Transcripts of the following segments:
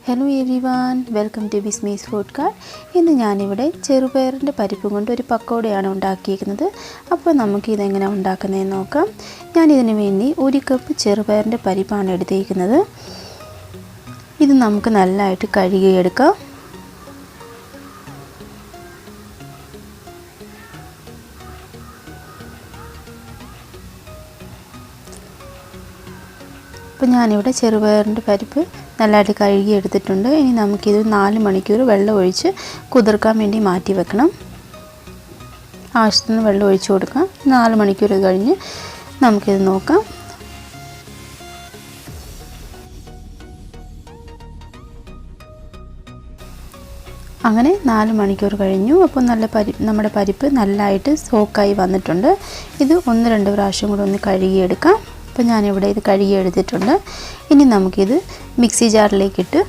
Hello everyone, welcome to Bismi's food cart. ഇന്ന് ഞാനിവിടെ ചെറുപയറിൻ്റെ പരിപ്പ് കൊണ്ട് ഒരു പക്കോടയാണ് ഉണ്ടാക്കിയിരിക്കുന്നത്. അപ്പോൾ നമുക്കിതെങ്ങനെ ഉണ്ടാക്കുന്നതെന്ന് നോക്കാം. ഞാനിതിന് വേണ്ടി 1 കപ്പ് ചെറുപയറിൻ്റെ പരിപ്പാണ് എടുത്തിരിക്കുന്നത്. ഇത് നമുക്ക് നല്ലതായിട്ട് കഴുകിയെടുക്കാം. അപ്പോൾ ഞാനിവിടെ ചെറുപയറിൻ്റെ പരിപ്പ് നല്ലതായിട്ട് കഴുകി എടുത്തിട്ടുണ്ട്. ഇനി നമുക്കിത് 4 മണിക്കൂർ വെള്ളം ഒഴിച്ച് കുതിർക്കാൻ വേണ്ടി മാറ്റി വെക്കണം. ആവശ്യത്തിന് വെള്ളം ഒഴിച്ച് കൊടുക്കാം. 4 മണിക്കൂർ കഴിഞ്ഞ് നമുക്കിത് നോക്കാം. അങ്ങനെ 4 മണിക്കൂർ കഴിഞ്ഞു. അപ്പോൾ നമ്മുടെ പരിപ്പ് നല്ലതായിട്ട് സോക്കായി വന്നിട്ടുണ്ട്. ഇത് 1-2 പ്രാവശ്യം കൂടെ ഒന്ന് കഴുകിയെടുക്കാം. അപ്പോൾ ഞാനിവിടെ ഇത് കഴുകി എടുത്തിട്ടുണ്ട്. ഇനി നമുക്കിത് മിക്സി ജാറിലേക്കിട്ട്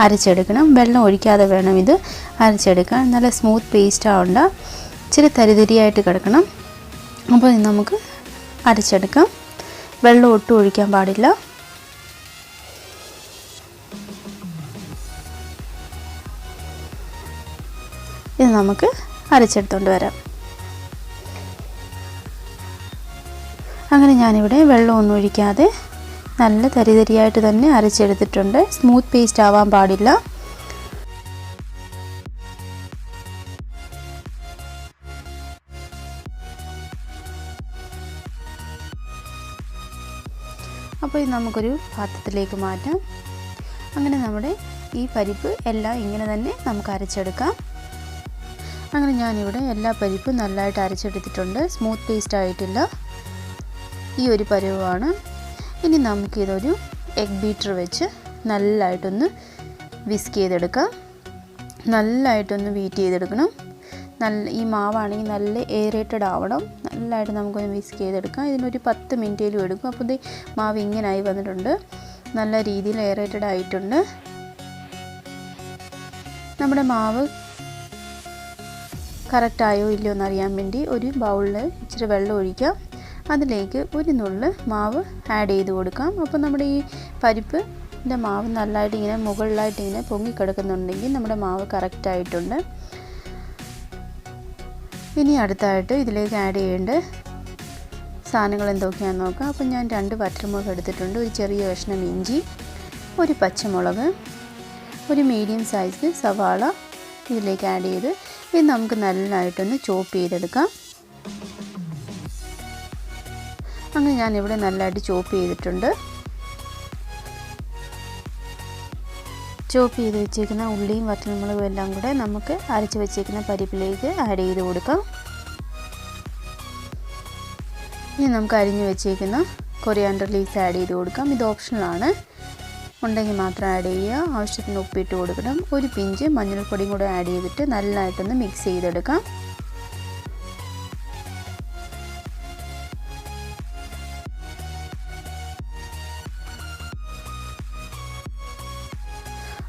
അരച്ചെടുക്കണം. വെള്ളം ഒഴിക്കാതെ വേണം ഇത് അരച്ചെടുക്കാൻ. നല്ല സ്മൂത്ത് പേസ്റ്റ് ആവണ്ട, ഇച്ചിരി തരിതരിയായിട്ട് കിടക്കണം. അപ്പോൾ ഇത് നമുക്ക് അരച്ചെടുക്കാം. വെള്ളം ഒട്ടും ഒഴിക്കാൻ പാടില്ല. ഇത് നമുക്ക് അരച്ചെടുത്തുകൊണ്ട് വരാം. അങ്ങനെ ഞാനിവിടെ വെള്ളമൊന്നും ഒഴിക്കാതെ നല്ല തരിതരിയായിട്ട് തന്നെ അരച്ചെടുത്തിട്ടുണ്ട്. സ്മൂത്ത് പേസ്റ്റ് ആവാൻ പാടില്ല. അപ്പോൾ ഇത് നമുക്കൊരു പാത്രത്തിലേക്ക് മാറ്റാം. അങ്ങനെ നമ്മുടെ ഈ പരിപ്പ് എല്ലാം ഇങ്ങനെ തന്നെ നമുക്ക് അരച്ചെടുക്കാം. അങ്ങനെ ഞാനിവിടെ എല്ലാ പരിപ്പും നല്ലതായിട്ട് അരച്ചെടുത്തിട്ടുണ്ട്. സ്മൂത്ത് പേസ്റ്റ് ആയിട്ടില്ല. ഈ ഒരു പരുവമാണ്. ഇനി നമുക്കിതൊരു എഗ് ബീറ്റർ വെച്ച് നല്ലതായിട്ടൊന്ന് വിസ്ക് ചെയ്തെടുക്കാം. നല്ലതായിട്ടൊന്ന് ബീറ്റ് ചെയ്തെടുക്കണം. ഈ മാവാണെങ്കിൽ നല്ല എയറേറ്റഡ് ആവണം. നല്ലതായിട്ട് നമുക്കൊന്ന് വിസ്ക് ചെയ്തെടുക്കാം. ഇതിനൊരു 10 മിനിറ്റേലും എടുക്കും. അപ്പോൾ ഇത് മാവ് ഇങ്ങനായി വന്നിട്ടുണ്ട്. നല്ല രീതിയിൽ എയറേറ്റഡ് ആയിട്ടുണ്ട്. നമ്മുടെ മാവ് കറക്റ്റായോ ഇല്ലയോ എന്നറിയാൻ വേണ്ടി ഒരു ബൗളിൽ ഇച്ചിരി വെള്ളം ഒഴിക്കാം. അതിലേക്ക് ഒരു നുള്ള് മാവ് ആഡ് ചെയ്ത് കൊടുക്കാം. അപ്പോൾ നമ്മുടെ ഈ പരിപ്പിൻ്റെ മാവ് നല്ലതായിട്ട് ഇങ്ങനെ മുകളിലായിട്ട് ഇങ്ങനെ പൊങ്ങിക്കിടക്കുന്നുണ്ടെങ്കിൽ നമ്മുടെ മാവ് കറക്റ്റായിട്ടുണ്ട്. ഇനി അടുത്തായിട്ട് ഇതിലേക്ക് ആഡ് ചെയ്യേണ്ട സാധനങ്ങൾ എന്തൊക്കെയാണെന്ന് നോക്കാം. അപ്പോൾ ഞാൻ 2 വറ്റൽമുളക് എടുത്തിട്ടുണ്ട്. ഒരു ചെറിയ കഷ്ണം ഇഞ്ചി, ഒരു പച്ചമുളക്, ഒരു മീഡിയം സൈസ് സവാള ഇതിലേക്ക് ആഡ് ചെയ്ത് ഇത് നമുക്ക് നല്ലതായിട്ടൊന്ന് ചോപ്പ് ചെയ്തെടുക്കാം. അങ്ങനെ ഞാനിവിടെ നല്ലതായിട്ട് ചോപ്പ് ചെയ്തിട്ടുണ്ട്. ചോപ്പ് ചെയ്ത് വെച്ചേക്കുന്ന ഉള്ളിയും വറ്റൽമുളകും എല്ലാം കൂടെ നമുക്ക് അരച്ച് വെച്ചേക്കുന്ന പരിപ്പിലേക്ക് ആഡ് ചെയ്ത് കൊടുക്കാം. ഇനി നമുക്ക് അരിഞ്ഞ് വെച്ചേക്കുന്ന കൊറിയാണ്ടർ ലീവ്സ് ആഡ് ചെയ്ത് കൊടുക്കാം. ഇത് ഓപ്ഷണലാണ്, ഉണ്ടെങ്കിൽ മാത്രം ആഡ് ചെയ്യുക. ആവശ്യത്തിന് ഉപ്പിട്ട് കൊടുക്കണം. ഒരു പിഞ്ച് മഞ്ഞൾപ്പൊടിയും കൂടെ ആഡ് ചെയ്തിട്ട് നല്ലതായിട്ടൊന്ന് മിക്സ് ചെയ്തെടുക്കാം.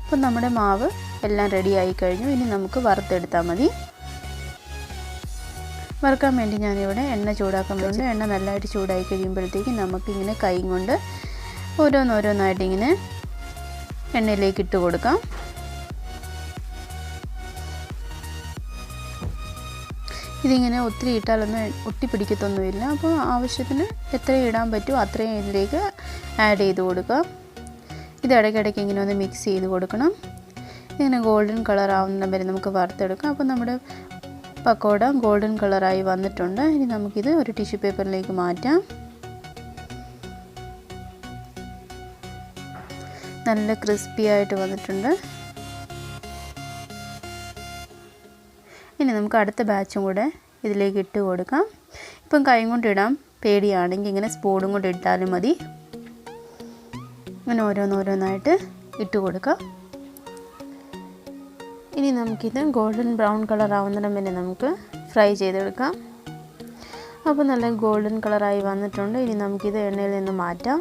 അപ്പോൾ നമ്മുടെ മാവ് എല്ലാം റെഡി ആയി കഴിഞ്ഞു. ഇനി നമുക്ക് വറുത്തെടുത്താൽ മതി. വറുക്കാൻ വേണ്ടി ഞാനിവിടെ എണ്ണ ചൂടാക്കാൻ വേണ്ടി എണ്ണ നല്ലതായിട്ട് ചൂടായി കഴിയുമ്പോഴത്തേക്ക് നമുക്കിങ്ങനെ കൈ കൊണ്ട് ഓരോന്നോരോന്നായിട്ട് ഇങ്ങനെ എണ്ണയിലേക്ക് ഇട്ട് കൊടുക്കാം. ഇതിങ്ങനെ ഒത്തിരി ഇട്ടാലൊന്നും ഒട്ടിപ്പിടിക്കത്തൊന്നുമില്ല. അപ്പോൾ ആവശ്യത്തിന് എത്രയും ഇടാൻ പറ്റുമോ അത്രയും ഇതിലേക്ക് ആഡ് ചെയ്ത് കൊടുക്കാം. ഇത് ഇടയ്ക്കിടയ്ക്ക് ഇങ്ങനെ ഒന്ന് മിക്സ് ചെയ്ത് കൊടുക്കണം. ഇങ്ങനെ ഗോൾഡൻ കളർ ആവുന്ന വരെ നമുക്ക് വറുത്തെടുക്കാം. അപ്പോൾ നമ്മുടെ പക്കോട ഗോൾഡൻ കളറായി വന്നിട്ടുണ്ട്. ഇനി നമുക്കിത് ഒരു ടിഷ്യൂ പേപ്പറിലേക്ക് മാറ്റാം. നല്ല ക്രിസ്പി ആയിട്ട് വന്നിട്ടുണ്ട്. ഇനി നമുക്ക് അടുത്ത ബാച്ചും കൂടെ ഇതിലേക്ക് ഇട്ട് കൊടുക്കാം. ഇപ്പം കൈ കൊണ്ട് ഇടാൻ പേടിയാണെങ്കിൽ ഇങ്ങനെ സ്പൂണും കൊണ്ട് ഇട്ടാലും മതി. അങ്ങനെ ഓരോന്നോരോന്നായിട്ട് ഇട്ട് കൊടുക്കാം. ഇനി നമുക്കിത് ഗോൾഡൻ ബ്രൗൺ കളർ ആവുന്നിടം വരെ നമുക്ക് ഫ്രൈ ചെയ്തെടുക്കാം. അപ്പോൾ നല്ല ഗോൾഡൻ കളറായി വന്നിട്ടുണ്ട്. ഇനി നമുക്കിത് എണ്ണയിൽ നിന്ന് മാറ്റാം.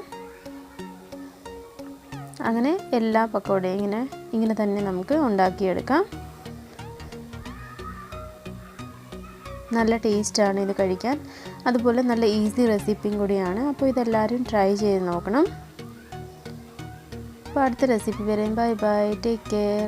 അങ്ങനെ എല്ലാ പക്കോടയും ഇങ്ങനെ തന്നെ നമുക്ക് ഉണ്ടാക്കിയെടുക്കാം. നല്ല ടേസ്റ്റാണ് ഇത് കഴിക്കാൻ. അതുപോലെ നല്ല ഈസി റെസിപ്പിയും കൂടിയാണ്. അപ്പോൾ ഇതെല്ലാവരും ട്രൈ ചെയ്ത് നോക്കണം. അപ്പോൾ അടുത്ത റെസിപ്പി വരെയും ബൈ ബൈ, ടേക്ക് കെയർ.